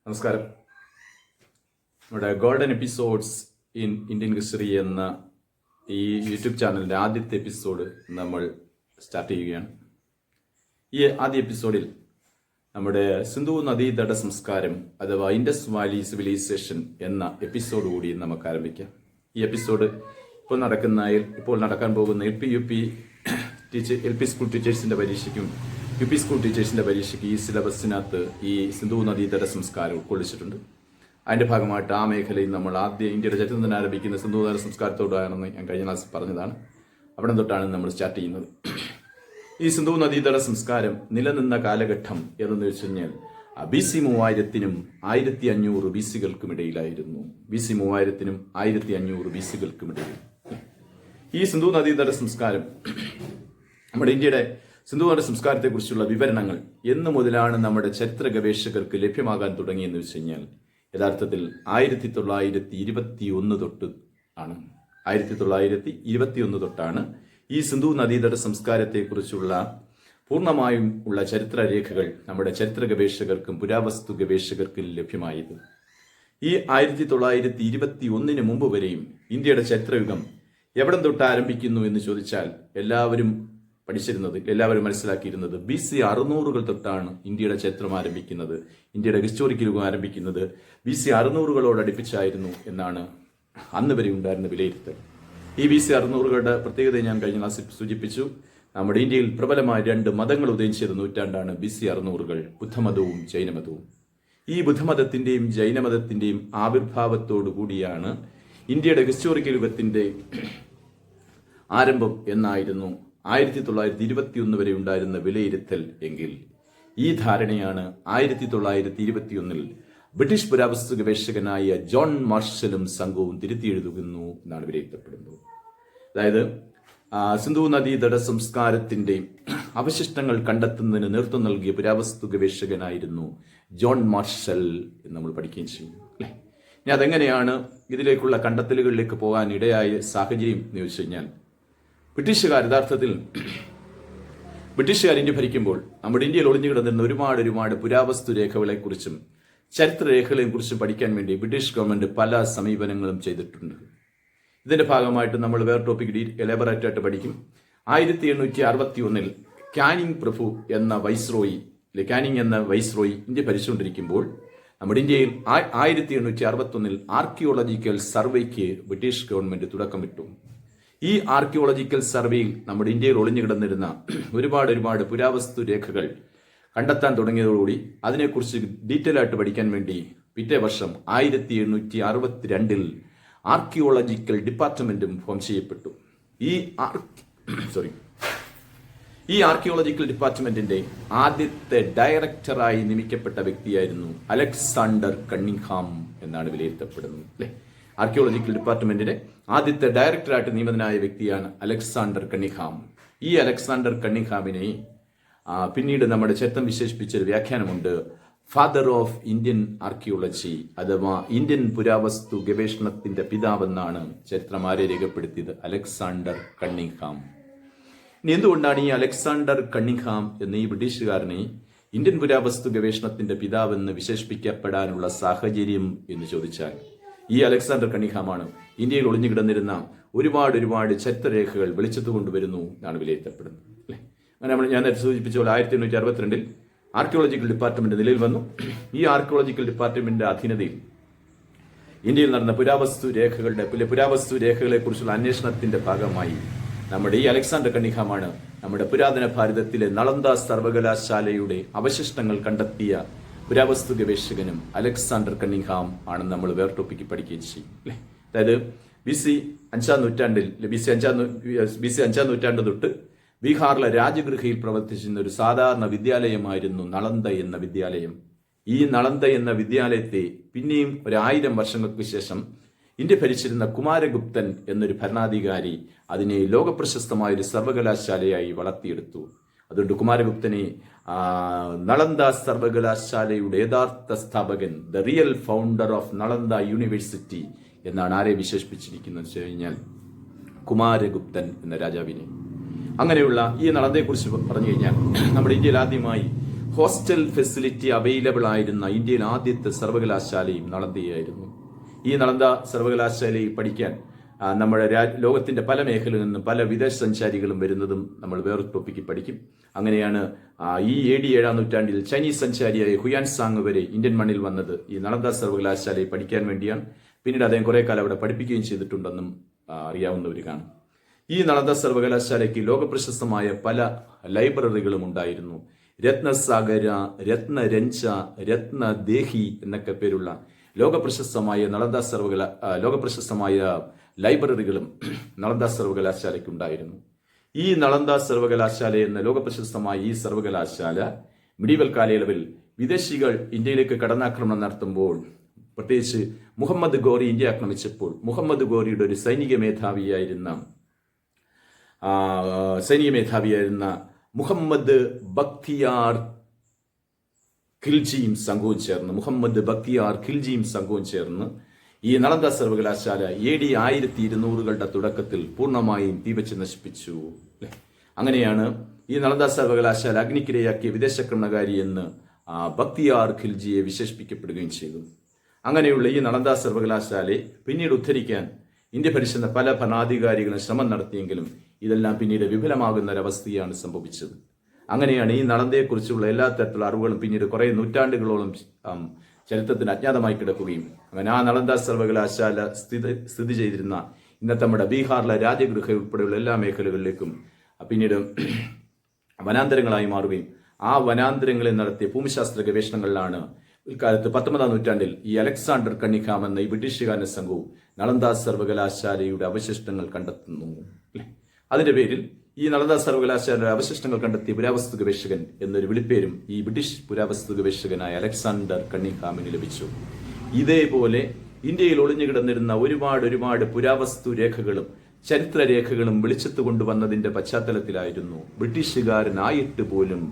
നമസ്കാരം. നമ്മുടെ golden episodes in Indian history എന്ന ഈ യൂട്യൂബ് ചാനലിൻ്റെ ആദ്യത്തെ എപ്പിസോഡ് നമ്മൾ സ്റ്റാർട്ട് ചെയ്യുകയാണ്. ഈ ആദ്യ എപ്പിസോഡിൽ നമ്മുടെ സിന്ധു നദീതട സംസ്കാരം അഥവാ ഇൻഡസ് വാലി സിവിലൈസേഷൻ എന്ന എപ്പിസോഡ് കൂടി നമുക്ക് ആരംഭിക്കാം. ഈ എപ്പിസോഡ് ഇപ്പോൾ നടക്കാൻ പോകുന്ന എൽ പി സ്കൂൾ ടീച്ചേഴ്സിൻ്റെ പരീക്ഷയ്ക്കും UP സ്കൂൾ ടീച്ചേഴ്സിൻ്റെ പരീക്ഷയ്ക്ക് ഈ സിലബസിനകത്ത് ഈ സിന്ധു നദീതട സംസ്കാരം ഉൾക്കൊള്ളിച്ചിട്ടുണ്ട്. അതിൻ്റെ ഭാഗമായിട്ട് ആ മേഖലയിൽ നമ്മൾ ഇന്ത്യയുടെ ചരിത്രത്തിന് ആരംഭിക്കുന്ന സിന്ധു നദീതട സംസ്കാരത്തോടാണെന്ന് ഞാൻ കഴിഞ്ഞ ക്ലാസ്സിൽ പറഞ്ഞതാണ്. അവിടെ തൊട്ടാണ് നമ്മൾ സ്റ്റാർട്ട് ചെയ്യുന്നത്. ഈ സിന്ധു നദീതട സംസ്കാരം നിലനിന്ന കാലഘട്ടം ഏതെന്ന് വെച്ച് കഴിഞ്ഞാൽ BC 3000-നും 1500 BC-കൾക്കും ഇടയിലായിരുന്നു. BC 3000-നും 1500 BC-കൾക്കും ഇടയിൽ ഈ സിന്ധു നദീതട സംസ്കാരം നമ്മുടെ ഇന്ത്യയുടെ സിന്ധു നദീതട സംസ്കാരത്തെക്കുറിച്ചുള്ള വിവരണങ്ങൾ എന്ന് മുതലാണ് നമ്മുടെ ചരിത്ര ഗവേഷകർക്ക് ലഭ്യമാകാൻ തുടങ്ങിയെന്ന് വെച്ച് കഴിഞ്ഞാൽ യഥാർത്ഥത്തിൽ 1921 തൊട്ട് ആണ്. 1921 തൊട്ടാണ് ഈ സിന്ധു നദീതട സംസ്കാരത്തെക്കുറിച്ചുള്ള പൂർണ്ണമായും ഉള്ള ചരിത്രരേഖകൾ നമ്മുടെ ചരിത്ര ഗവേഷകർക്കും പുരാവസ്തു ഗവേഷകർക്കും ലഭ്യമായത്. ഈ 1921 മുമ്പ് വരെയും ഇന്ത്യയുടെ ചരിത്രയുഗം എവിടം തൊട്ട് ആരംഭിക്കുന്നു എന്ന് ചോദിച്ചാൽ എല്ലാവരും മനസ്സിലാക്കിയിരുന്നത് BC 600 തൊട്ടാണ് ഇന്ത്യയുടെ ചരിത്രം ആരംഭിക്കുന്നത്. ഇന്ത്യയുടെ ഹിസ്റ്റോറിക്കൽ യുഗം ആരംഭിക്കുന്നത് BC 600 അടുപ്പിച്ചായിരുന്നു എന്നാണ് അന്ന് വരെ ഉണ്ടായിരുന്ന വിലയിരുത്തൽ. ഈ BC 600 പ്രത്യേകത ഞാൻ കഴിഞ്ഞ ക്ലാസ്സിൽ സൂചിപ്പിച്ചു. നമ്മുടെ ഇന്ത്യയിൽ പ്രബലമായ 2 മതങ്ങൾ ഉദയം ചെയ്ത നൂറ്റാണ്ടാണ് BC 600, ബുദ്ധമതവും ജൈനമതവും. ഈ ബുദ്ധമതത്തിന്റെയും ജൈനമതത്തിന്റെയും ആവിർഭാവത്തോടു കൂടിയാണ് ഇന്ത്യയുടെ ഹിസ്റ്റോറിക്കൽ യുഗത്തിന്റെ ആരംഭം എന്നായിരുന്നു 1921 വരെ ഉണ്ടായിരുന്ന വിലയിരുത്തൽ എങ്കിൽ ഈ ധാരണയാണ് 1921 ബ്രിട്ടീഷ് പുരാവസ്തു ഗവേഷകനായ ജോൺ മാർഷലും സംഘവും തിരുത്തിയെഴുതുന്നു എന്നാണ് വിലയിരുത്തപ്പെടുന്നത്. അതായത് സിന്ധു നദീതട സംസ്കാരത്തിന്റെ അവശിഷ്ടങ്ങൾ കണ്ടെത്തുന്നതിന് നേതൃത്വം നൽകിയ പുരാവസ്തു ഗവേഷകനായിരുന്നു ജോൺ മാർഷൽ എന്ന് നമ്മൾ പഠിക്കുകയും ചെയ്യും. അല്ലേ? ഇനി അതെങ്ങനെയാണ് ഇതിലേക്കുള്ള കണ്ടെത്തലുകളിലേക്ക് പോകാൻ ഇടയായ സാഹചര്യം എന്ന് ചോദിച്ചു കഴിഞ്ഞാൽ ബ്രിട്ടീഷുകാർ ഇന്ത്യ ഭരിക്കുമ്പോൾ നമ്മുടെ ഇന്ത്യയിൽ ഒളിഞ്ഞു കിടന്നിരുന്ന ഒരുപാട് പുരാവസ്തു രേഖകളെക്കുറിച്ചും ചരിത്രരേഖകളെയും കുറിച്ചും പഠിക്കാൻ വേണ്ടി ബ്രിട്ടീഷ് ഗവൺമെന്റ് പല സമീപനങ്ങളും ചെയ്തിട്ടുണ്ട്. ഇതിന്റെ ഭാഗമായിട്ട് നമ്മൾ വേറെ ടോപ്പിക് എലാബറേറ്റ് ആയിട്ട് പഠിക്കും. 1861 കാനിങ് പ്രഭു എന്ന വൈസ്രോയി ഇന്ത്യ ഭരിച്ചുകൊണ്ടിരിക്കുമ്പോൾ നമ്മുടെ ഇന്ത്യയിൽ 1861 ആർക്കിയോളജിക്കൽ സർവേക്ക് ബ്രിട്ടീഷ് ഗവൺമെന്റ് തുടക്കമിട്ടു. ഈ ആർക്കിയോളജിക്കൽ സർവേയിൽ നമ്മുടെ ഇന്ത്യയിൽ ഒളിഞ്ഞു കിടന്നിരുന്ന ഒരുപാട് പുരാവസ്തു രേഖകൾ കണ്ടെത്താൻ തുടങ്ങിയതോടുകൂടി അതിനെക്കുറിച്ച് ഡീറ്റെയിൽ ആയിട്ട് പഠിക്കാൻ വേണ്ടി പിറ്റേ വർഷം 1862 ആർക്കിയോളജിക്കൽ ഡിപ്പാർട്ട്മെന്റും ഫോം ചെയ്യപ്പെട്ടു. ഈ ആർക്കിയോളജിക്കൽ ഡിപ്പാർട്ട്മെന്റിന്റെ ആദ്യത്തെ ഡയറക്ടറായി നിയമിക്കപ്പെട്ട വ്യക്തിയായിരുന്നു അലക്സാണ്ടർ കണ്ണിംഗ്ഹാം എന്നാണ് വിലയിരുത്തപ്പെടുന്നത്. അല്ലെ, ആർക്കിയോളജിക്കൽ ഡിപ്പാർട്ട്മെന്റിന്റെ ആദ്യത്തെ ഡയറക്ടറായിട്ട് നിയമിതനായ വ്യക്തിയാണ് അലക്സാണ്ടർ കണ്ണിംഗ്ഹാം. ഈ അലക്സാണ്ടർ കണ്ണിംഗ്ഹാമിനെ പിന്നീട് നമ്മുടെ ചരിത്രം വിശേഷിപ്പിച്ചൊരു വ്യാഖ്യാനമുണ്ട്. ഫാദർ ഓഫ് ഇന്ത്യൻ ആർക്കിയോളജി അഥവാ ഇന്ത്യൻ പുരാവസ്തു ഗവേഷണത്തിന്റെ പിതാവെന്നാണ് ചരിത്രം ആരെ രേഖപ്പെടുത്തിയത്? Alexander Cunningham. ഇനി എന്തുകൊണ്ടാണ് ഈ അലക്സാണ്ടർ കണ്ണിംഗ്ഹാം എന്ന ഈ ബ്രിട്ടീഷുകാരനെ ഇന്ത്യൻ പുരാവസ്തു ഗവേഷണത്തിന്റെ പിതാവെന്ന് വിശേഷിപ്പിക്കപ്പെടാനുള്ള സാഹചര്യം എന്ന് ചോദിച്ചാൽ ഈ അലക്സാണ്ടർ കണ്ണിംഗ്ഹാമാണ് ഇന്ത്യയിൽ ഒളിഞ്ഞു കിടന്നിരുന്ന ഒരുപാട് ചരിത്രരേഖകൾ വെളിച്ചത്ത് കൊണ്ടുവരുന്നു എന്നാണ് വിലയിരുത്തപ്പെടുന്നത്. അല്ലെ, അങ്ങനെ ഞാൻ നേരത്തെ സൂചിപ്പിച്ച പോലെ 1862 ആർക്കിയോളജിക്കൽ ഡിപ്പാർട്ട്മെന്റ് നിലയിൽ വന്നു. ഈ ആർക്കിയോളജിക്കൽ ഡിപ്പാർട്ട്മെന്റിന്റെ അധീനതയിൽ ഇന്ത്യയിൽ നടന്ന പുരാവസ്തു രേഖകളെ കുറിച്ചുള്ള അന്വേഷണത്തിന്റെ ഭാഗമായി നമ്മുടെ ഈ അലക്സാണ്ടർ കണ്ണിംഗ്ഹാമാണ് നമ്മുടെ പുരാതന ഭാരതത്തിലെ നളന്ദ സർവകലാശാലയുടെ അവശിഷ്ടങ്ങൾ കണ്ടെത്തിയ പുരാവസ്തു ഗവേഷകനും അലക്സാണ്ടർ കണ്ണിംഗ്ഹാം ആണെന്ന് നമ്മൾ വേറെ ടോപ്പിക്ക് പഠിക്കുകയും ചെയ്യും. അല്ലേ, അതായത് BC 5-ാം നൂറ്റാണ്ട് തൊട്ട് ബീഹാറിലെ രാജഗൃഹയിൽ പ്രവർത്തിച്ചിരുന്ന ഒരു സാധാരണ വിദ്യാലയമായിരുന്നു നളന്ദ എന്ന വിദ്യാലയം. ഈ നളന്ദ എന്ന വിദ്യാലയത്തെ പിന്നെയും 1000 വർഷങ്ങൾക്ക് ശേഷം ഇന്ത്യ ഭരിച്ചിരുന്ന കുമാരഗുപ്തൻ എന്നൊരു ഭരണാധികാരി അതിനെ ലോകപ്രശസ്തമായൊരു സർവകലാശാലയായി വളർത്തിയെടുത്തു. അതുകൊണ്ട് കുമാരഗുപ്തനെ നളന്ദ സർവകലാശാലയുടെ യഥാർത്ഥ സ്ഥാപകൻ, the real founder of Nalanda university എന്നാണ് ആരെ വിശേഷിപ്പിച്ചിരിക്കുന്നത് വെച്ച് കഴിഞ്ഞാൽ കുമാരഗുപ്തൻ എന്ന രാജാവിനെ. അങ്ങനെയുള്ള ഈ നളന്ദയെക്കുറിച്ച് പറഞ്ഞു കഴിഞ്ഞാൽ നമ്മുടെ ഇന്ത്യയിൽ ആദ്യമായി ഹോസ്റ്റൽ ഫെസിലിറ്റി അവൈലബിൾ ആയിരുന്ന ഇന്ത്യയിൽ ആദ്യത്തെ സർവകലാശാലയും നളന്ദയായിരുന്നു. ഈ നളന്ദ സർവകലാശാലയിൽ പഠിക്കാൻ നമ്മുടെ ലോകത്തിന്റെ പല മേഖലകളിൽ നിന്നും പല വിദേശ സഞ്ചാരികളും വരുന്നതും നമ്മൾ വേറൊരു ടോപ്പിക്ക് പഠിക്കും. അങ്ങനെയാണ് ഈ AD 7-ാം നൂറ്റാണ്ടിൽ ചൈനീസ് സഞ്ചാരിയായ ഹുയാൻ സാങ് വരെ ഇന്ത്യൻ മണ്ണിൽ വന്നത് ഈ നളന്ദ സർവകലാശാലയിൽ പഠിക്കാൻ വേണ്ടിയാണ്. പിന്നീട് അദ്ദേഹം കുറെ കാലം അവിടെ പഠിപ്പിക്കുകയും ചെയ്തിട്ടുണ്ടെന്നും അറിയാവുന്നവർ കാണും. ഈ നളന്ദ സർവകലാശാലയ്ക്ക് ലോകപ്രശസ്തമായ പല ലൈബ്രറികളും ഉണ്ടായിരുന്നു. രത്നസാഗര, രത്നരഞ്ജ, രത്നദേഹി എന്നൊക്കെ പേരുള്ള ലോകപ്രശസ്തമായ ലോകപ്രശസ്തമായ ലൈബ്രറികളും നളന്ദ സർവകലാശാലയ്ക്കുണ്ടായിരുന്നു. ഈ നളന്ദ സർവകലാശാല എന്ന ലോകപ്രശസ്തമായ ഈ സർവകലാശാല മിഡീവൽ കാലയളവിൽ വിദേശികൾ ഇന്ത്യയിലേക്ക് കടന്നാക്രമണം നടത്തുമ്പോൾ, പ്രത്യേകിച്ച് മുഹമ്മദ് ഗോറി ഇന്ത്യ ആക്രമിച്ചപ്പോൾ മുഹമ്മദ് ഗോറിയുടെ ഒരു സൈനിക മേധാവിയായിരുന്ന മുഹമ്മദ് ബക്തിയാർ ഖിൽജിയും സംഘവും ചേർന്ന് ഈ നളന്ദ സർവകലാശാല AD 1200 തുടക്കത്തിൽ പൂർണ്ണമായും തീവച്ച് നശിപ്പിച്ചു. അങ്ങനെയാണ് ഈ നളന്ദ സർവകലാശാല അഗ്നിക്കിരയാക്കിയ വിദേശാക്രമണകാരി എന്ന് ബക്തിയാർ ഖിൽജിയെ വിശേഷിപ്പിക്കപ്പെടുകയും ചെയ്തു. അങ്ങനെയുള്ള ഈ നളന്ദ സർവകലാശാലയെ പിന്നീട് ഉദ്ധരിക്കാൻ ഇന്ത്യ ഭരിച്ചിരുന്ന പല ഭരണാധികാരികളും ശ്രമം നടത്തിയെങ്കിലും ഇതെല്ലാം പിന്നീട് വിഫലമാകുന്ന ഒരവസ്ഥയാണ് സംഭവിച്ചത്. അങ്ങനെയാണ് ഈ നളന്ദയെക്കുറിച്ചുള്ള എല്ലാ തരത്തിലുള്ള അറിവുകളും പിന്നീട് കുറെ നൂറ്റാണ്ടുകളോളം ചരിത്രത്തിന് അജ്ഞാതമായി കിടക്കുകയും അങ്ങനെ ആ നളന്ദ സർവകലാശാല സ്ഥിതി ചെയ്തിരുന്ന ഇന്നത്തെ നമ്മുടെ ബീഹാറിലെ രാജഗൃഹ ഉൾപ്പെടെയുള്ള എല്ലാ മേഖലകളിലേക്കും പിന്നീട് വനാന്തരങ്ങളായി മാറുകയും ആ വനാന്തരങ്ങളിൽ നടത്തിയ ഭൂമിശാസ്ത്ര ഗവേഷണങ്ങളിലാണ് ഇക്കാലത്ത് 19-ാം നൂറ്റാണ്ടിൽ ഈ അലക്സാണ്ടർ കണ്ണിങ്ഹാം എന്ന ഈ ബ്രിട്ടീഷുകാരന്റെ സംഘവും നളന്ദ സർവകലാശാലയുടെ അവശിഷ്ടങ്ങൾ കണ്ടെത്തുന്നു. അതിന്റെ പേരിൽ ഈ നളന്ദ സർവകലാശാലയുടെ അവശിഷ്ടങ്ങൾ കണ്ടെത്തിയ പുരാവസ്തു ഗവേഷകൻ എന്നൊരു വിളിപ്പേരും ഈ ബ്രിട്ടീഷ് പുരാവസ്തു ഗവേഷകനായ അലക്സാണ്ടർ കണ്ണിങ്ഹാമിന് ലഭിച്ചു. ഇതേപോലെ ഇന്ത്യയിൽ ഒളിഞ്ഞുകിടന്നിരുന്ന ഒരുപാട് പുരാവസ്തു രേഖകളും ചരിത്രരേഖകളും വെളിച്ചത്ത് കൊണ്ടുവന്നതിന്റെ പശ്ചാത്തലത്തിലായിരുന്നു ബ്രിട്ടീഷുകാരനായിട്ട് പോലും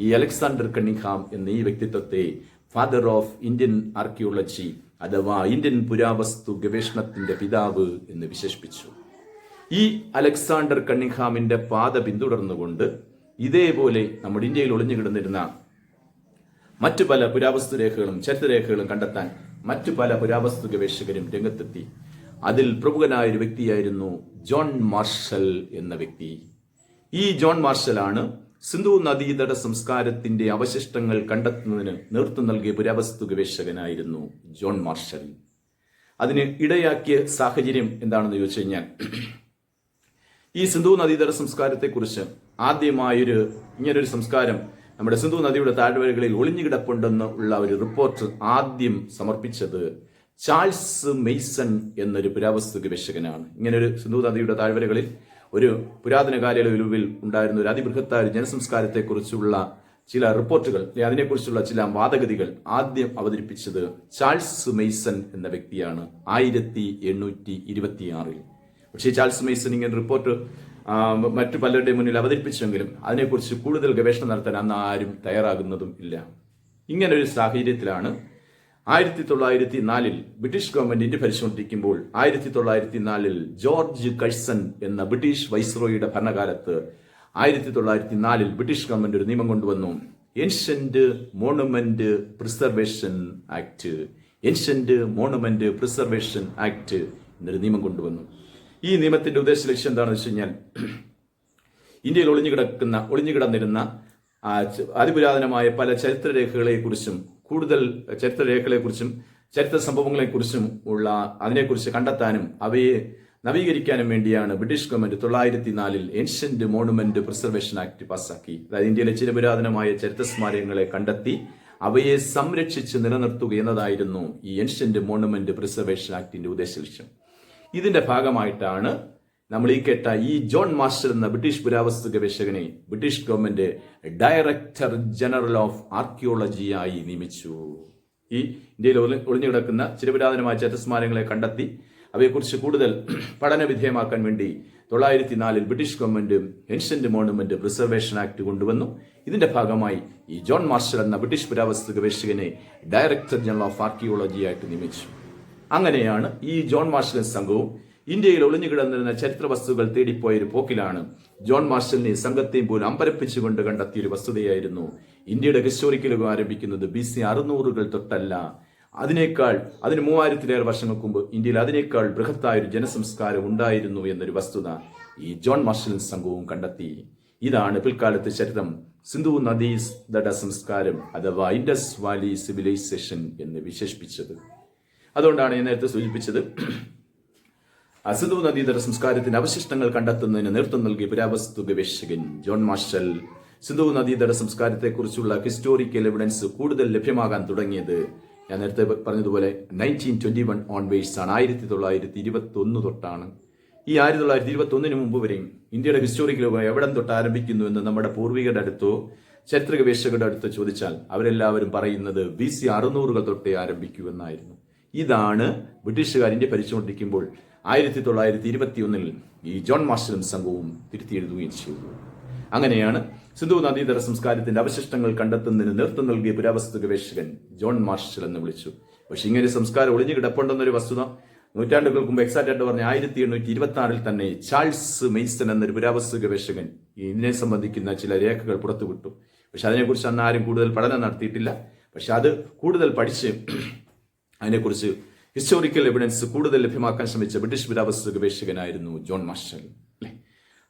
ഈ അലക്സാണ്ടർ കണ്ണിങ്ഹാം എന്ന ഈ വ്യക്തിത്വത്തെ ഫാദർ ഓഫ് ഇന്ത്യൻ ആർക്കിയോളജി അഥവാ ഇന്ത്യൻ പുരാവസ്തു ഗവേഷണത്തിന്റെ പിതാവ് എന്ന് വിശേഷിപ്പിച്ചു. ഈ അലക്സാണ്ടർ കണ്ണിങ്ഹാമിന്റെ പാത പിന്തുടർന്നുകൊണ്ട് ഇതേപോലെ നമ്മുടെ ഇന്ത്യയിൽ ഒളിഞ്ഞുകിടന്നിരുന്ന മറ്റു പല പുരാവസ്തു രേഖകളും ചരിത്രരേഖകളും കണ്ടെത്താൻ മറ്റു പല പുരാവസ്തു ഗവേഷകരും രംഗത്തെത്തി. അതിൽ പ്രമുഖനായ ഒരു വ്യക്തിയായിരുന്നു ജോൺ മാർഷൽ എന്ന വ്യക്തി. ഈ ജോൺ മാർഷലാണ് സിന്ധു നദീതട സംസ്കാരത്തിന്റെ അവശിഷ്ടങ്ങൾ കണ്ടെത്തുന്നതിന് നേതൃത്വം നൽകിയ പുരാവസ്തു ഗവേഷകനായിരുന്നു ജോൺ മാർഷൽ. അതിന് ഇടയാക്കിയ സാഹചര്യം എന്താണെന്ന് ചോദിച്ചു കഴിഞ്ഞാൽ, ഈ സിന്ധു നദീതട സംസ്കാരത്തെക്കുറിച്ച് ഇങ്ങനൊരു സംസ്കാരം നമ്മുടെ സിന്ധു നദിയുടെ താഴ്വരകളിൽ ഒളിഞ്ഞുകിടപ്പുണ്ടെന്ന് ഉള്ള ഒരു റിപ്പോർട്ട് ആദ്യം സമർപ്പിച്ചത് ചാൾസ് മെയ്സൺ എന്നൊരു പുരാവസ്തു ഗവേഷകനാണ്. ഇങ്ങനൊരു സിന്ധു നദിയുടെ താഴ്വരകളിൽ ഒരു പുരാതന കാലയളവിൽ ഉണ്ടായിരുന്ന ഒരു അതിബൃഹത്തായ ജനസംസ്കാരത്തെക്കുറിച്ചുള്ള ചില റിപ്പോർട്ടുകൾ, അതിനെക്കുറിച്ചുള്ള ചില വാദഗതികൾ ആദ്യം അവതരിപ്പിച്ചത് ചാൾസ് മെയ്സൺ എന്ന വ്യക്തിയാണ് 1826. പക്ഷേ ചാൾസ് മെയ്സൺ ഇങ്ങനെ റിപ്പോർട്ട് മറ്റു പലരുടെയും മുന്നിൽ അവതരിപ്പിച്ചെങ്കിലും അതിനെക്കുറിച്ച് കൂടുതൽ ഗവേഷണം നടത്താൻ അന്ന് ആരും തയ്യാറാകുന്നതും ഇല്ല. ഇങ്ങനൊരു സാഹചര്യത്തിലാണ് 1904 ബ്രിട്ടീഷ് ഗവൺമെന്റ് ഇന്ത്യ ഭരിച്ചുകൊണ്ടിരിക്കുമ്പോൾ 1904 ജോർജ് കഴ്സൺ എന്ന ബ്രിട്ടീഷ് വൈസ്രോയിയുടെ ഭരണകാലത്ത് 1904 ബ്രിട്ടീഷ് ഗവൺമെന്റ് ഒരു നിയമം കൊണ്ടുവന്നു, ഏൻഷ്യന്റ് മോണുമെന്റ് പ്രിസർവേഷൻ ആക്ട് എന്നൊരു നിയമം കൊണ്ടുവന്നു. ഈ നിയമത്തിന്റെ ഉദ്ദേശ ലക്ഷ്യം എന്താണെന്ന് വെച്ച് കഴിഞ്ഞാൽ, ഇന്ത്യയിൽ ഒളിഞ്ഞുകിടന്നിരുന്ന അതിപുരാതനമായ പല ചരിത്രരേഖകളെക്കുറിച്ചും ചരിത്ര സംഭവങ്ങളെക്കുറിച്ചും അതിനെക്കുറിച്ച് കണ്ടെത്താനും അവയെ നവീകരിക്കാനും വേണ്ടിയാണ് British government 1904 ancient monument preservation act പാസാക്കി. അതായത് ഇന്ത്യയിലെ ചില പുരാതനമായ ചരിത്ര സ്മാരകങ്ങളെ കണ്ടെത്തി അവയെ സംരക്ഷിച്ച് നിലനിർത്തുക എന്നതായിരുന്നു ഈ ഏൻഷ്യന്റ് മോണുമെന്റ് പ്രിസർവേഷൻ ആക്ടിന്റെ ഉദ്ദേശ ലക്ഷ്യം. ഇതിന്റെ ഭാഗമായിട്ടാണ് നമ്മൾ ഈ കേട്ട ഈ ജോൺ മാർഷൽ എന്ന ബ്രിട്ടീഷ് പുരാവസ്തു ഗവേഷകനെ British government director general of ആർക്കിയോളജിയായി നിയമിച്ചു. ഈ ഇന്ത്യയിൽ ഒളിഞ്ഞുകിടക്കുന്ന ചിരപുരാതനമായ ചരിത്രസ്മാരകങ്ങളെ കണ്ടെത്തി അവയെക്കുറിച്ച് കൂടുതൽ പഠന വിധേയമാക്കാൻ വേണ്ടി 1904 British government ancient monument preservation act കൊണ്ടുവന്നു. ഇതിന്റെ ഭാഗമായി ഈ ജോൺ മാർഷൽ എന്ന ബ്രിട്ടീഷ് പുരാവസ്തു ഗവേഷകനെ ഡയറക്ടർ ജനറൽ ഓഫ് ആർക്കിയോളജിയായിട്ട് നിയമിച്ചു. അങ്ങനെയാണ് ഈ ജോൺ മാർഷൽ സംഘവും ഇന്ത്യയിൽ ഒളിഞ്ഞുകിടന്നിരുന്ന ചരിത്ര വസ്തുക്കൾ തേടിപ്പോയൊരു പോക്കിലാണ് ജോൺ മാർഷലിനെ സംഘത്തെയും പോലും അമ്പരപ്പിച്ചുകൊണ്ട് കണ്ടെത്തിയൊരു വസ്തുതയായിരുന്നു ഇന്ത്യയുടെ ഹിസ്റ്റോറിക്കൽ യുഗം ആരംഭിക്കുന്നത് BC 600 തൊട്ടല്ല, അതിന് 3000-ലേറെ വർഷങ്ങൾക്ക് മുമ്പ് ഇന്ത്യയിൽ അതിനേക്കാൾ ബൃഹത്തായ ഒരു ജനസംസ്കാരം ഉണ്ടായിരുന്നു എന്നൊരു വസ്തുത ഈ ജോൺ മാർഷൽ സംഘവും കണ്ടെത്തി. ഇതാണ് പിൽക്കാലത്ത് ചരിത്രം സിന്ധു നദീതട സംസ്കാരം അഥവാ ഇൻഡസ് വാലി സിവിലൈസേഷൻ എന്ന് വിശേഷിപ്പിച്ചത്. അതുകൊണ്ടാണ് ഞാൻ നേരത്തെ സൂചിപ്പിച്ചത്, സിന്ധു നദീതട സംസ്കാരത്തിന്റെ അവശിഷ്ടങ്ങൾ കണ്ടെത്തുന്നതിന് നേതൃത്വം നൽകിയ പുരാവസ്തു ഗവേഷകൻ ജോൺ മാർഷൽ സിന്ധു നദീതട സംസ്കാരത്തെക്കുറിച്ചുള്ള ഹിസ്റ്റോറിക്കൽ എവിഡൻസ് കൂടുതൽ ലഭ്യമാകാൻ തുടങ്ങിയത് ഞാൻ നേരത്തെ പറഞ്ഞതുപോലെ 1921 ഓൺവേഴ്സ് ആണ്. 1921 തൊട്ടാണ്. ഈ 1921 മുമ്പ് വരെയും ഇന്ത്യയുടെ ഹിസ്റ്റോറിക്കൽ എവിടം തൊട്ട് ആരംഭിക്കുന്നു എന്ന് നമ്മുടെ പൂർവികരുടെ അടുത്തോ ചരിത്ര ഗവേഷകരുടെ അടുത്തോ ചോദിച്ചാൽ അവരെല്ലാവരും പറയുന്നത് BC 600 തൊട്ടേ ആരംഭിക്കൂ എന്നായിരുന്നു. ഇതാണ് ബ്രിട്ടീഷുകാർ ഇന്ത്യ ഭരിച്ചുകൊണ്ടിരിക്കുമ്പോൾ 1921 ഈ ജോൺ മാർഷലും സംഘവും തിരുത്തിയെഴുതുകയും ചെയ്തു. അങ്ങനെയാണ് സിന്ധു നദീതട സംസ്കാരത്തിന്റെ അവശിഷ്ടങ്ങൾ കണ്ടെത്തുന്നതിന് നേതൃത്വം നൽകിയ പുരാവസ്തു ഗവേഷകൻ ജോൺ മാർഷൽ എന്ന് വിളിച്ചു. പക്ഷെ ഇങ്ങനെ സംസ്കാരം ഒളിഞ്ഞു കിടപ്പുണ്ടെന്നൊരു വസ്തുത നൂറ്റാണ്ടുകൾക്ക് മുമ്പ് എക്സാക്ട് ആയിട്ട് പറഞ്ഞ 1826 തന്നെ ചാൾസ് മെയ്സൺ എന്നൊരു പുരാവസ്തു ഗവേഷകൻ ഇതിനെ സംബന്ധിക്കുന്ന ചില രേഖകൾ പുറത്തുവിട്ടു. പക്ഷെ അതിനെക്കുറിച്ച് അന്ന് ആരും കൂടുതൽ പഠനം നടത്തിയിട്ടില്ല. പക്ഷെ അത് കൂടുതൽ പഠിച്ച് അതിനെക്കുറിച്ച് ഹിസ്റ്റോറിക്കൽ എവിഡൻസ് കൂടുതൽ ലഭ്യമാക്കാൻ ശ്രമിച്ച ബ്രിട്ടീഷ് പുരാവസ്തു ഗവേഷകനായിരുന്നു ജോൺ മാർഷൽ. അല്ലെ,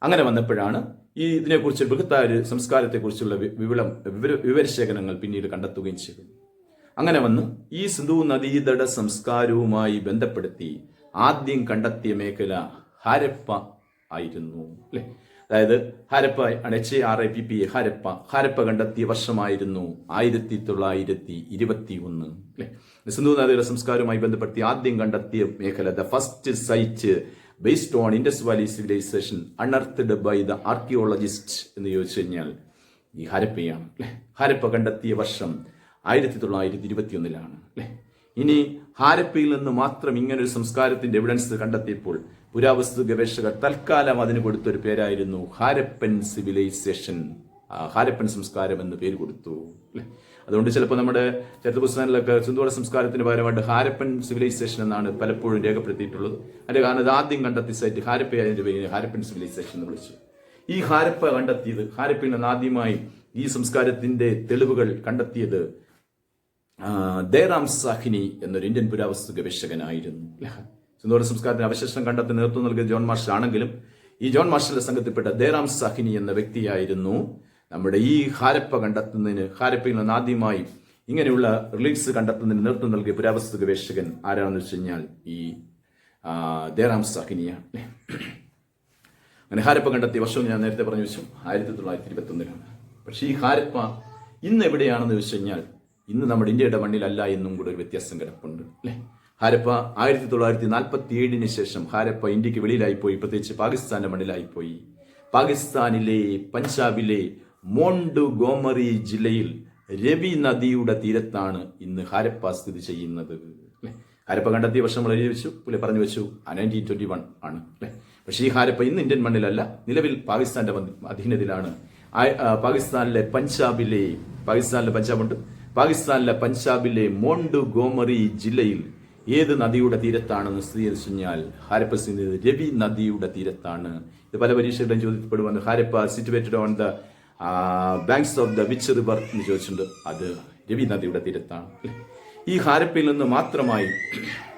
അങ്ങനെ വന്നപ്പോഴാണ് ഈ ഇതിനെക്കുറിച്ച് ബൃഹത്തായ ഒരു സംസ്കാരത്തെക്കുറിച്ചുള്ള വിവരശേഖരങ്ങൾ പിന്നീട് കണ്ടെത്തുകയും ചെയ്തു. അങ്ങനെ വന്ന് ഈ സിന്ധു നദീതട സംസ്കാരവുമായി ബന്ധപ്പെടുത്തി ആദ്യം കണ്ടെത്തിയ മേഖല ഹാരപ്പ ആയിരുന്നു. അല്ലെ, അതായത് ഹാരപ്പ HARPP ഹാരപ്പ കണ്ടെത്തിയ വർഷമായിരുന്നു 1921. അല്ലെ, സിന്ധു നദിയുടെ സംസ്കാരവുമായി ബന്ധപ്പെടുത്തി ആദ്യം കണ്ടെത്തിയ മേഖല the first site based on Indus valley civilisation unearthed by the archaeologist എന്ന് ചോദിച്ചു കഴിഞ്ഞാൽ ഈ ഹാരപ്പയാണ്. അല്ലെ, ഹാരപ്പ കണ്ടെത്തിയ വർഷം 1921 അല്ലെ. ഇനി ഹാരപ്പയിൽ നിന്ന് മാത്രം ഇങ്ങനൊരു സംസ്കാരത്തിന്റെ എവിഡൻസ് കണ്ടെത്തിയപ്പോൾ പുരാവസ്തു ഗവേഷകർ തൽക്കാലം അതിന് കൊടുത്തൊരു പേരായിരുന്നു ഹാരപ്പൻ സിവിലൈസേഷൻ, ഹാരപ്പൻ സംസ്കാരം എന്ന് പേര് കൊടുത്തു. അല്ലെ, അതുകൊണ്ട് ചിലപ്പോൾ നമ്മുടെ ചരിത്ര പുസ്തകങ്ങളിലൊക്കെ സിന്ധുവട സംസ്കാരത്തിന് പകരമായിട്ട് ഹാരപ്പൻ സിവിലൈസേഷൻ എന്നാണ് പലപ്പോഴും രേഖപ്പെടുത്തിയിട്ടുള്ളത്. അതിന്റെ കാരണം ഇത് ആദ്യം കണ്ടെത്തിയ സൈറ്റ് ഹാരപ്പയായതിന്റെ പേര് ഹാരപ്പൻ സിവിലൈസേഷൻ എന്ന് വിളിച്ചു. ഈ ഹാരപ്പ കണ്ടെത്തിയത്, ഹാരപ്പയിൽ നിന്ന് ആദ്യമായി ഈ സംസ്കാരത്തിന്റെ തെളിവുകൾ കണ്ടെത്തിയത് ദേറാം സാഹിനി എന്നൊരു ഇന്ത്യൻ പുരാവസ്തു ഗവേഷകനായിരുന്നു. സിന്ധുവട സംസ്കാരത്തിന് അവശിഷ്ടം കണ്ടെത്തി നേതൃത്വം നൽകിയ ജോൺ മാർഷൽ ആണെങ്കിലും ഈ ജോൺ മാർഷലിന്റെ സംഘത്തിൽപ്പെട്ട ദേറാം സാഹിനി എന്ന വ്യക്തിയായിരുന്നു നമ്മുടെ ഈ ഹാരപ്പ കണ്ടെത്തുന്നതിന്, ഹാരപ്പയിൽ നിന്ന് ആദ്യമായി ഇങ്ങനെയുള്ള റിലീക്സ് കണ്ടെത്തുന്നതിന് നേതൃത്വം നൽകിയ പുരാവസ്തു ഗവേഷകൻ ആരാണെന്ന് വെച്ച് കഴിഞ്ഞാൽ ഈ ദേറാം സാഹിനിയാണ്. അങ്ങനെ ഹാരപ്പ കണ്ടെത്തിയ വർഷവും ഞാൻ നേരത്തെ പറഞ്ഞു വെച്ചു 1921. പക്ഷേ ഈ ഹാരപ്പ ഇന്ന് എവിടെയാണെന്ന് വെച്ച് കഴിഞ്ഞാൽ ഇന്ന് നമ്മുടെ ഇന്ത്യയുടെ മണ്ണിലല്ല എന്നും കൂടെ ഒരു വ്യത്യാസം കിടപ്പുണ്ട്. അല്ലെ, ഹാരപ്പ 1947 ശേഷം ഹാരപ്പ ഇന്ത്യക്ക് വെളിയിലായിപ്പോയി, പ്രത്യേകിച്ച് പാകിസ്ഥാന്റെ മണ്ണിലായിപ്പോയി. പാകിസ്ഥാനിലെ പഞ്ചാബിലെ മോണ്ടുഗോമറി ജില്ലയിൽ രവി നദിയുടെ തീരത്താണ് ഇന്ന് ഹാരപ്പ സ്ഥിതി ചെയ്യുന്നത്. ഹാരപ്പ കണ്ടെത്തിയ വർഷം നമ്മൾ എഴുതി വെച്ചു, പറഞ്ഞു വെച്ചു 1921 ആണ്. അല്ലെ, പക്ഷേ ഈ ഹാരപ്പ ഇന്ന് ഇന്ത്യൻ മണ്ണിലല്ല, നിലവിൽ പാകിസ്ഥാന്റെ അധീനതയിലാണ്. പാകിസ്ഥാനിലെ പഞ്ചാബിലെ മോണ്ടുഗോമറി ജില്ലയിൽ ഏത് നദിയുടെ തീരത്താണെന്ന് സ്ഥിരീകരിച്ചു കഴിഞ്ഞാൽ ഹാരപ്പ സ്ഥിതി രവി നദിയുടെ തീരത്താണ്. ഇത് പല പരീക്ഷകളും ചോദിക്കപ്പെടുവാണ്. Harappa situated on the banks of the which river എന്ന് ചോദിച്ചിട്ടുണ്ട്. അത് രവി നദിയുടെ തീരത്താണ്. ഈ ഹാരപ്പയിൽ നിന്ന്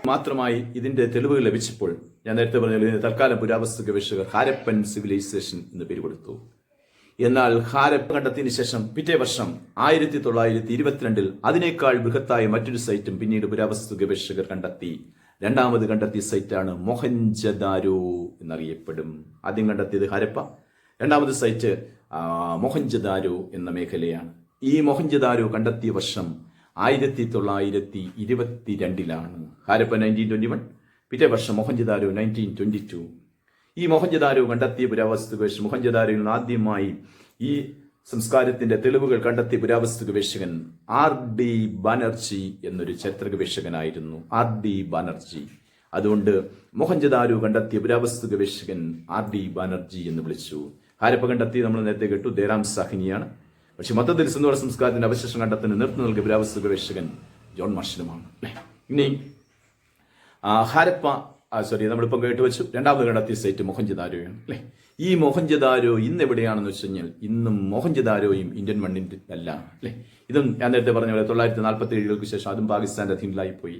മാത്രമായി ഇതിന്റെ തെളിവുകൾ ലഭിച്ചപ്പോൾ ഞാൻ നേരത്തെ പറഞ്ഞ തൽക്കാലം പുരാവസ്തു ഗവേഷകർ ഹാരപ്പൻ സിവിലൈസേഷൻ എന്ന് പേര് കൊടുത്തു. എന്നാൽ ഹാരപ്പ കണ്ടെത്തിയതിനു ശേഷം പിറ്റേ വർഷം 1922 അതിനേക്കാൾ ബൃഹത്തായ മറ്റൊരു സൈറ്റും പിന്നീട് പുരാവസ്തു ഗവേഷകർ കണ്ടെത്തി. രണ്ടാമത് കണ്ടെത്തിയ സൈറ്റാണ് മൊഹൻജദാരോ എന്നറിയപ്പെടും. ആദ്യം കണ്ടെത്തിയത് ഹാരപ്പ, രണ്ടാമത് സൈറ്റ് മൊഹൻജദാരോ എന്ന മേഖലയാണ്. ഈ മൊഹൻജദാരോ കണ്ടെത്തിയ വർഷം 1922 ഹാരപ്പ 1921, പിറ്റേ വർഷം മൊഹൻജദാരോ 1922. ഈ മൊഹൻജദാരോ കണ്ടെത്തിയ പുരാവസ്തു ഗവേഷകൻ, മൊഹൻജദാരോയിൽ നിന്ന് ആദ്യമായി ഈ സംസ്കാരത്തിന്റെ തെളിവുകൾ കണ്ടെത്തിയ പുരാവസ്തു ഗവേഷകൻ RD ബാനർജി എന്നൊരു ചരിത്ര ഗവേഷകനായിരുന്നു. RD ബാനർജി. അതുകൊണ്ട് മൊഹൻജദാരോ കണ്ടെത്തിയ പുരാവസ്തു ഗവേഷകൻ RD ബാനർജി എന്ന് വിളിച്ചു. ഹാരപ്പ കണ്ടെത്തി നമ്മൾ നേരത്തെ കേട്ടു ദേറാം സാഹിനിയാണ്. പക്ഷെ മൊത്തത്തിൽ സിന്ധുവട സംസ്കാരത്തിന്റെ അവശേഷം കണ്ടെത്തുന്നതിന് നേതൃത്വം നൽകിയ പുരാവസ്തു ഗവേഷകൻ ജോൺ മാർഷലുമാണ്. ഇനി ഹാരപ്പ നമ്മളിപ്പം കേട്ടുവെച്ചു. രണ്ടാമത് കണ്ടെത്തിയ സൈറ്റ് മൊഹൻജദാരോയാണ് അല്ലേ. ഈ മൊഹൻജദാരോ ഇന്ന് എവിടെയാണെന്ന് വെച്ച് കഴിഞ്ഞാൽ ഇന്നും മൊഹൻജദാരോയും ഇന്ത്യൻ മണ്ണിന്റെ അല്ല അല്ലേ. ഇതും ഞാൻ നേരത്തെ പറഞ്ഞ പോലെ 1947 ശേഷം അതും പാകിസ്ഥാന്റെ അധീനത്തിലായി പോയി.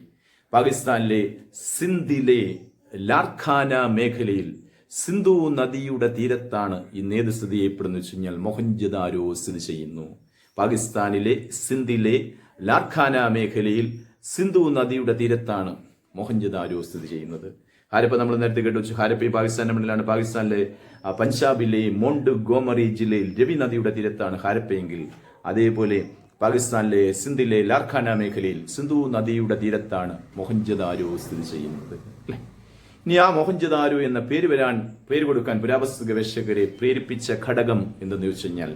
പാകിസ്ഥാനിലെ സിന്ധിലെ ലാർഖാന മേഖലയിൽ സിന്ധു നദിയുടെ തീരത്താണ് ഇന്ന് ഏത് സ്ഥിതി ചെയ്യപ്പെടുന്നത് വെച്ച് കഴിഞ്ഞാൽ മൊഹൻജദാരോ സ്ഥിതി ചെയ്യുന്നു. പാകിസ്ഥാനിലെ സിന്ധിലെ ലാർഖാന മേഖലയിൽ സിന്ധു നദിയുടെ തീരത്താണ് മൊഹൻജദാരോ സ്ഥിതി ചെയ്യുന്നത്. ഹാരപ്പ നമ്മൾ നേരത്തെ കേട്ടു വെച്ചു. ഹാരപ്പ ഈ പാകിസ്ഥാന്റെ മണ്ണിലാണ്. പാകിസ്ഥാനിലെ പഞ്ചാബിലെ മോണ്ട് ഗോമറി ജില്ലയിൽ രവി നദിയുടെ തീരത്താണ് ഹാരപ്പയെങ്കിൽ, അതേപോലെ പാകിസ്ഥാനിലെ സിന്ധിലെ ലാർഖാന മേഖലയിൽ സിന്ധു നദിയുടെ തീരത്താണ് മൊഹൻജദാരോ സ്ഥിതി ചെയ്യുന്നത് അല്ലേ. ഇനി ആ മൊഹൻജദാരോ എന്ന പേര് കൊടുക്കാൻ പുരാവസ്തു ഗവേഷകരെ പ്രേരിപ്പിച്ച ഘടകം എന്തെന്ന് ചോദിച്ചു കഴിഞ്ഞാൽ,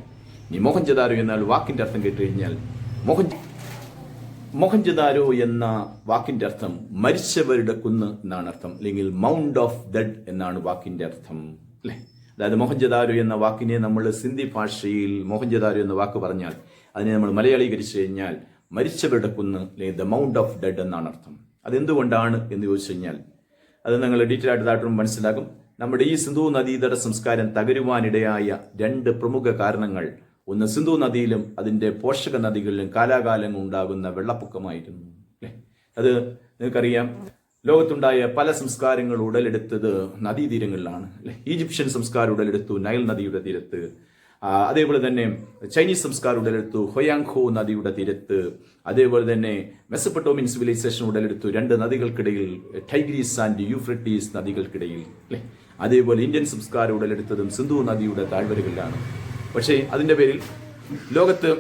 ഈ മൊഹൻജദാരോ എന്നാൽ വാക്കിന്റെ അർത്ഥം കേട്ട് കഴിഞ്ഞാൽ മൊഹൻജദാരോ എന്ന വാക്കിന്റെ അർത്ഥം മരിച്ചവരുടെ കുന്ന് എന്നാണ് അർത്ഥം, അല്ലെങ്കിൽ മൗണ്ട് ഓഫ് ഡെഡ് എന്നാണ് വാക്കിന്റെ അർത്ഥം അല്ലെ. അതായത് മൊഹൻജദാരോ എന്ന വാക്കിനെ നമ്മൾ സിന്ധി ഭാഷയിൽ മൊഹൻജദാരോ എന്ന വാക്ക് പറഞ്ഞാൽ അതിനെ നമ്മൾ മലയാളീകരിച്ചു കഴിഞ്ഞാൽ മരിച്ചവരുടെ കുന്ന് അല്ലെങ്കിൽ ദ മൗണ്ട് ഓഫ് ഡെഡ് എന്നാണ് അർത്ഥം. അതെന്തുകൊണ്ടാണ് എന്ന് ചോദിച്ചു കഴിഞ്ഞാൽ അത് നിങ്ങൾ ഡീറ്റെയിൽ ആയിട്ട് മനസ്സിലാക്കും. നമ്മുടെ ഈ സിന്ധു നദീതട സംസ്കാരം തകരുവാനിടയായ രണ്ട് പ്രമുഖ കാരണങ്ങൾ, ഒന്ന് സിന്ധു നദിയിലും അതിന്റെ പോഷക നദികളിലും കാലാകാലം ഉണ്ടാകുന്ന വെള്ളപ്പൊക്കമായിരുന്നു അല്ലെ. അത് നിങ്ങൾക്കറിയാം, ലോകത്തുണ്ടായ പല സംസ്കാരങ്ങൾ ഉടലെടുത്തത് നദീതീരങ്ങളിലാണ് അല്ലെ. ഈജിപ്ഷ്യൻ സംസ്കാരം ഉടലെടുത്തു നൈൽ നദിയുടെ തീരത്ത്, അതേപോലെ തന്നെ ചൈനീസ് സംസ്കാരം ഉടലെടുത്തു ഹൊയാങ്ഹോ നദിയുടെ തീരത്ത്, അതേപോലെ തന്നെ മെസപ്പൊട്ടോമിയൻ സിവിലൈസേഷൻ ഉടലെടുത്തു രണ്ട് നദികൾക്കിടയിൽ, ടൈഗ്രീസ് ആൻഡ് യൂഫ്രട്ടീസ് നദികൾക്കിടയിൽ അല്ലെ. അതേപോലെ ഇന്ത്യൻ സംസ്കാരം ഉടലെടുത്തതും സിന്ധു നദിയുടെ താഴ്വരകളിലാണ്. പക്ഷേ അതിന്റെ പേരിൽ ലോകത്ത്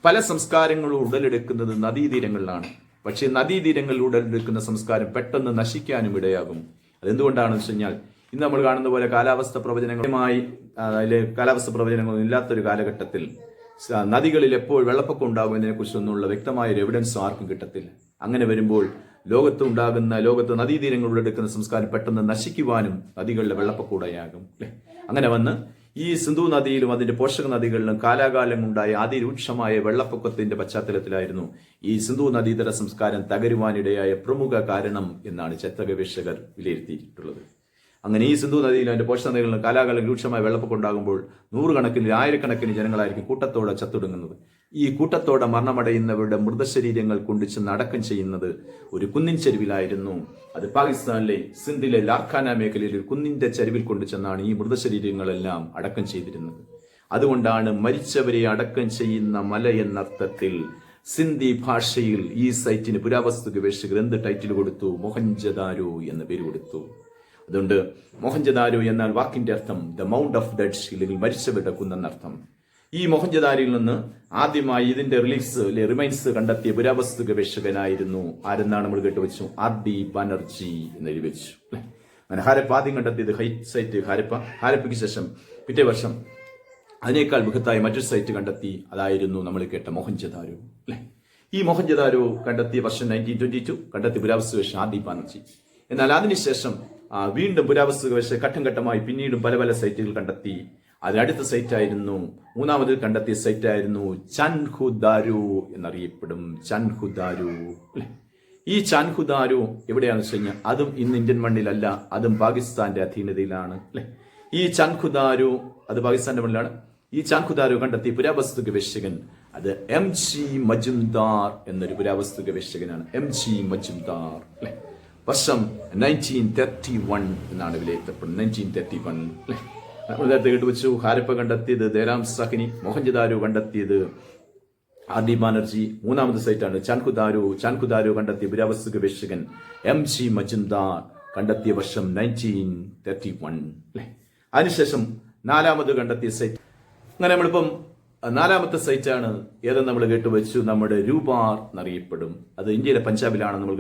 പല സംസ്കാരങ്ങളും ഉടലെടുക്കുന്നത് നദീതീരങ്ങളിലാണ്. പക്ഷേ നദീതീരങ്ങളിൽ ഉടലെടുക്കുന്ന സംസ്കാരം പെട്ടെന്ന് നശിക്കാനും ഇടയാകും. അതെന്തുകൊണ്ടാണെന്ന് വെച്ച് കഴിഞ്ഞാൽ ഇന്ന് നമ്മൾ കാണുന്ന പോലെ കാലാവസ്ഥ പ്രവചനങ്ങളൊന്നും ഇല്ലാത്തൊരു കാലഘട്ടത്തിൽ നദികളിൽ എപ്പോൾ വെള്ളപ്പൊക്കം ഉണ്ടാകുന്നതിനെ കുറിച്ചൊന്നുള്ള വ്യക്തമായ ഒരു എവിഡൻസ് ആർക്കും കിട്ടത്തില്ല. അങ്ങനെ വരുമ്പോൾ ലോകത്ത് നദീതീരങ്ങളിൽ എടുക്കുന്ന സംസ്കാരം പെട്ടെന്ന് നശിക്കുവാനും നദികളിലെ വെള്ളപ്പൊക്കം ഇടയാകും അല്ലെ. അങ്ങനെ വന്ന് ഈ സിന്ധു നദിയിലും അതിന്റെ പോഷക നദികളിലും കാലാകാലം ഉണ്ടായ അതിരൂക്ഷമായ വെള്ളപ്പൊക്കത്തിന്റെ പശ്ചാത്തലത്തിലായിരുന്നു ഈ സിന്ധു നദീതര സംസ്കാരം തകരുവാനിടയായ പ്രമുഖ കാരണം എന്നാണ് ചരിത്ര ഗവേഷകർ വിലയിരുത്തിയിട്ടുള്ളത്. അങ്ങനെ ഈ സിന്ധു നദിയിലും അതിന്റെ പോഷക നദികളിലും കാലാകാലം രൂക്ഷമായ വെള്ളപ്പൊക്കം ഉണ്ടാകുമ്പോൾ നൂറുകണക്കിന് ആയിരക്കണക്കിന് ജനങ്ങളായിരിക്കും കൂട്ടത്തോടെ ചത്തൊടുങ്ങുന്നത്. ഈ കൂട്ടത്തോടെ മരണമടയുന്നവരുടെ മൃതശരീരങ്ങൾ കൊണ്ടുചെന്ന് അടക്കം ചെയ്യുന്നത് ഒരു കുന്നിൻ ചെരുവിലായിരുന്നു. അത് പാകിസ്ഥാനിലെ സിന്ധിലെ ലാർഖാന മേഖലയിൽ ഒരു കുന്നിന്റെ ചരിവിൽ കൊണ്ടുചെന്നാണ് ഈ മൃതശരീരങ്ങളെല്ലാം അടക്കം ചെയ്തിരുന്നത്. അതുകൊണ്ടാണ് മരിച്ചവരെ അടക്കം ചെയ്യുന്ന മല എന്നർത്ഥത്തിൽ സിന്ധി ഭാഷയിൽ ഈ സൈറ്റിന് പുരാവസ്തു ഗവേഷകർ എന്ത് ടൈറ്റിൽ കൊടുത്തു? മൊഹൻജദാരോ എന്ന പേര് കൊടുത്തു. അതുകൊണ്ട് മൊഹൻജദാരോ എന്നാൽ വാക്കിന്റെ അർത്ഥം ദ മൗണ്ട് ഓഫ് ഡെഡ്, അല്ലെങ്കിൽ മരിച്ചവരുടെ കുന്നെന്നർത്ഥം. ഈ മൊഹൻജദാരോയിൽ നിന്ന് ആദ്യമായി ഇതിന്റെ റിമൈൻസ് കണ്ടെത്തിയ പുരാവസ്തു ഗവേഷകനായിരുന്നു ആരെന്നാണ് നമ്മൾ കേട്ടുവെച്ചു? RD ബാനർജി എന്ന് എഴുതി വെച്ചു. അങ്ങനെ ഹാരപ്പ ആദ്യം കണ്ടെത്തിയത് സൈറ്റ് ഹാരപ്പയ്ക്ക് ശേഷം പിറ്റേ വർഷം അതിനേക്കാൾ ബൃഹത്തായ മറ്റൊരു സൈറ്റ് കണ്ടെത്തി. അതായിരുന്നു നമ്മൾ കേട്ട മൊഹൻജദാരോ അല്ലെ. ഈ മൊഹൻജദാരോ കണ്ടെത്തിയ വർഷം 1922 കണ്ടെത്തിയ പുരാവസ്തു ഗവേഷകൻ RD ബാനർജി. എന്നാൽ അതിനുശേഷം വീണ്ടും പുരാവസ്തു ഗവേഷകർ ഘട്ടം ഘട്ടമായി പിന്നീടും പല പല സൈറ്റുകൾ കണ്ടെത്തി. അതിനടുത്ത സൈറ്റായിരുന്നു, മൂന്നാമത് കണ്ടെത്തിയ സൈറ്റായിരുന്നു ചൻഹുദാരോ എന്നറിയപ്പെടും. ചൻഹുദാരോ അല്ലെ. ഈ ചൻഹുദാരോ എവിടെയാണെന്ന് വെച്ച് കഴിഞ്ഞാൽ അതും ഇന്ന് ഇന്ത്യൻ മണ്ണിലല്ല, അതും പാകിസ്ഥാന്റെ അധീനതയിലാണ് അല്ലെ. ഈ ചൻഹുദാരോ അത് പാകിസ്ഥാന്റെ മണ്ണിലാണ്. ഈ ചൻഹുദാരോ കണ്ടെത്തിയ പുരാവസ്തു ഗവേഷകൻ അത് MG മജുംദാർ എന്നൊരു പുരാവസ്തു ഗവേഷകനാണ്. MG മജുംദാർ അല്ലെ. വർഷം 1931 എന്നാണ് വിലയിരുത്തപ്പെടുന്നത്. 1931 അല്ലെ. നമ്മൾ നേരത്തെ കേട്ടുവെച്ചു. ഹാരപ്പ കണ്ടെത്തിയത് ദേരാം സഹനി, മൊഹൻജദാരോ കണ്ടെത്തിയത് RD ബാനർജി. മൂന്നാമത്തെ സൈറ്റാണ് ചൻഹുദാരോ കണ്ടെത്തിയ പുരാവസ്തു ഗവേഷകൻ MG മജുംദാർ കണ്ടെത്തിയ വർഷം 1931 അല്ലെ. അതിനുശേഷം നാലാമത് കണ്ടെത്തിയ സൈറ്റ്, അങ്ങനെ നമ്മളിപ്പം നാലാമത്തെ സൈറ്റാണ് ഏതെന്ന് നമ്മൾ കേട്ടുവെച്ചു, നമ്മുടെ രൂപാർ എന്നറിയപ്പെടും. അത് ഇന്ത്യയിലെ പഞ്ചാബിലാണ് നമ്മൾ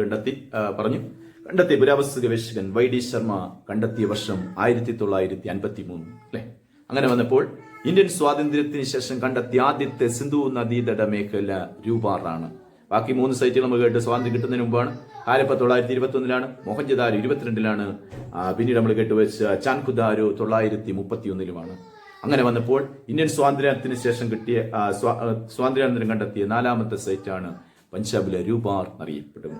കണ്ടെത്തിയ പുരാവസ്തു ഗവേഷകൻ YD ശർമ്മ കണ്ടെത്തിയ വർഷം 1953 അല്ലെ. അങ്ങനെ വന്നപ്പോൾ ഇന്ത്യൻ സ്വാതന്ത്ര്യത്തിന് ശേഷം കണ്ടെത്തിയ ആദ്യത്തെ സിന്ധു നദീതട മേഖല രൂപാറാണ്. ബാക്കി 3 സൈറ്റുകൾ നമ്മൾ കേട്ട് സ്വാതന്ത്ര്യം കിട്ടുന്നതിന് മുമ്പാണ്. ഹാരപ്പ 1921 മൊഹൻജദാരോ 22 പിന്നീട് നമ്മൾ കേട്ടുവെച്ച ചൻഹുദാരോ 1931 അങ്ങനെ വന്നപ്പോൾ ഇന്ത്യൻ സ്വാതന്ത്ര്യത്തിന് ശേഷം കിട്ടിയ സ്വാതന്ത്ര്യാനന്തരം കണ്ടെത്തിയ നാലാമത്തെ സൈറ്റാണ് പഞ്ചാബിലെ രൂപാർ എന്നറിയപ്പെടും.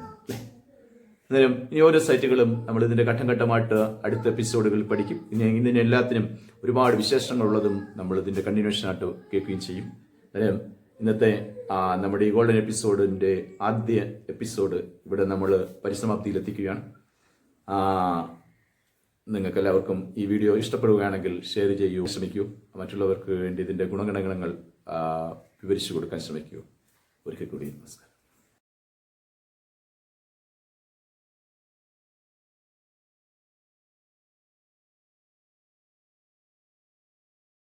അന്നേരം ഇനി ഓരോ സൈറ്റുകളും നമ്മൾ ഇതിന്റെ ഘട്ടം ഘട്ടമായിട്ട് അടുത്ത എപ്പിസോഡുകളിൽ പഠിക്കും. ഇതിന് എല്ലാത്തിനും ഒരുപാട് വിശേഷങ്ങളുള്ളതും നമ്മൾ ഇതിന്റെ കണ്ടിന്യൂഷനായിട്ട് കേൾക്കുകയും ചെയ്യും. അന്നേരം ഇന്നത്തെ നമ്മുടെ ഈ ഗോൾഡൻ എപ്പിസോഡിന്റെ ആദ്യ എപ്പിസോഡ് ഇവിടെ നമ്മൾ പരിസമാപ്തിയിലെത്തിക്കുകയാണ്. നിങ്ങൾക്ക് എല്ലാവർക്കും ഈ വീഡിയോ ഇഷ്ടപ്പെടുകയാണെങ്കിൽ ഷെയർ ചെയ്യൂ, ശ്രമിക്കൂ. മറ്റുള്ളവർക്ക് വേണ്ടി ഇതിന്റെ ഗുണഗണങ്ങൾ വിവരിച്ചു കൊടുക്കാൻ ശ്രമിക്കൂ. ഒരിക്കൽ കൂടി നമസ്കാരം.